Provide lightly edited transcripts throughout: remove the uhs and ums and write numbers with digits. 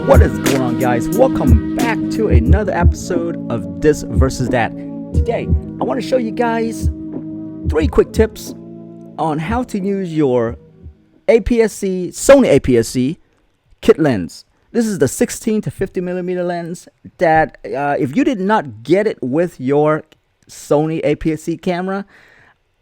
What is going on, guys? Welcome back to another episode of This versus That. Today I want to show you guys 3 quick tips on how to use your APS-C, Sony APS-C kit lens. This is the 16 to 50 millimeter lens that if you did not get it with your Sony APS-C camera,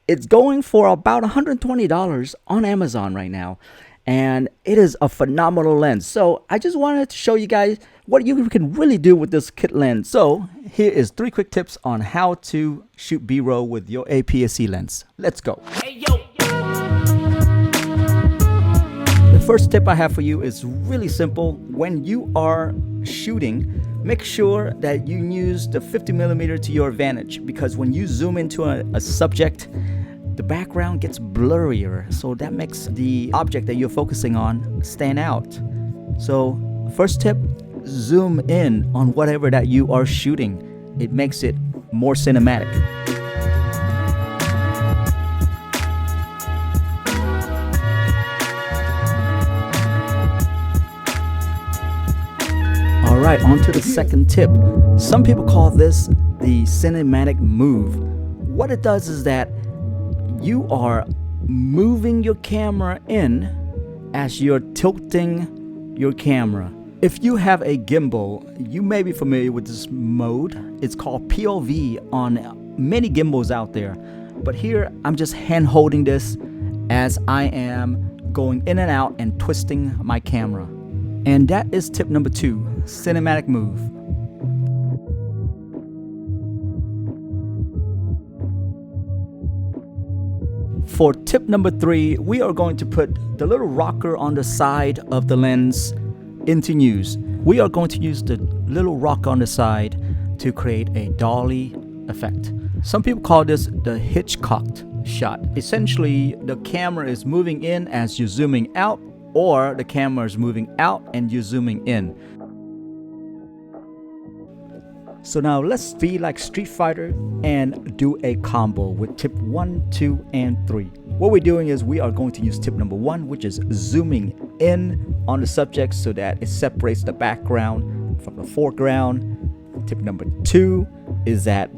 it's going for about $120 on Amazon right now. And it is a phenomenal lens. So I just wanted to show you guys what you can really do with this kit lens. So here is 3 quick tips on how to shoot B-roll with your APS-C lens. Let's go. Hey, yo. The first tip I have for you is really simple. When you are shooting, make sure that you use the 50 millimeter to your advantage, because when you zoom into a subject, the background gets blurrier, so that makes the object that you're focusing on stand out. So first tip, zoom in on whatever that you are shooting. It makes it more cinematic. Alright, on to the second tip. Some people call this the cinematic move. What it does is that you are moving your camera in as you're tilting your camera. If you have a gimbal, you may be familiar with this mode. It's called POV on many gimbals out there. But here, I'm just hand holding this as I am going in and out and twisting my camera. And that is tip number 2, cinematic move. For tip number 3, we are going to put the little rocker on the side of the lens into use. We are going to use the little rocker on the side to create a Dolly effect. Some people call this the Hitchcock shot. Essentially, the camera is moving in as you're zooming out, or the camera is moving out and you're zooming in. So now let's be like Street Fighter and do a combo with tip 1, 2, and 3. What we're doing is we are going to use tip number 1, which is zooming in on the subject so that it separates the background from the foreground. Tip number 2 is that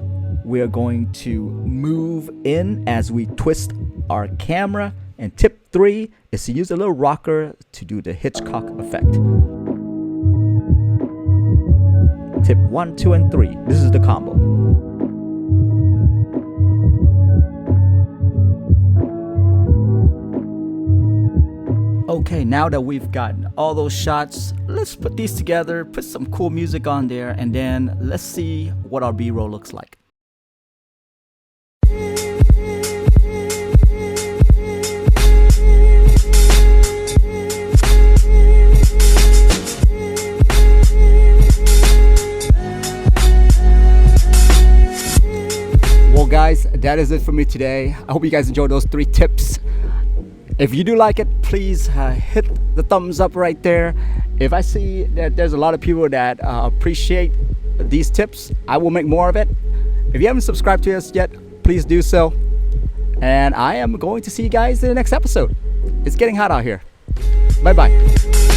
we are going to move in as we twist our camera. And tip 3 is to use a little rocker to do the Hitchcock effect. Tip 1, 2, and 3. This is the combo. Okay, now that we've gotten all those shots, let's put these together, put some cool music on there, and then let's see what our B-roll looks like. Guys, that is it for me today. I hope you guys enjoyed those 3 tips. If you do like it, please hit the thumbs up right there. If I see that there's a lot of people that appreciate these tips, I will make more of it. If you haven't subscribed to us yet, please do so. And I am going to see you guys in the next episode. It's getting hot out here. Bye bye.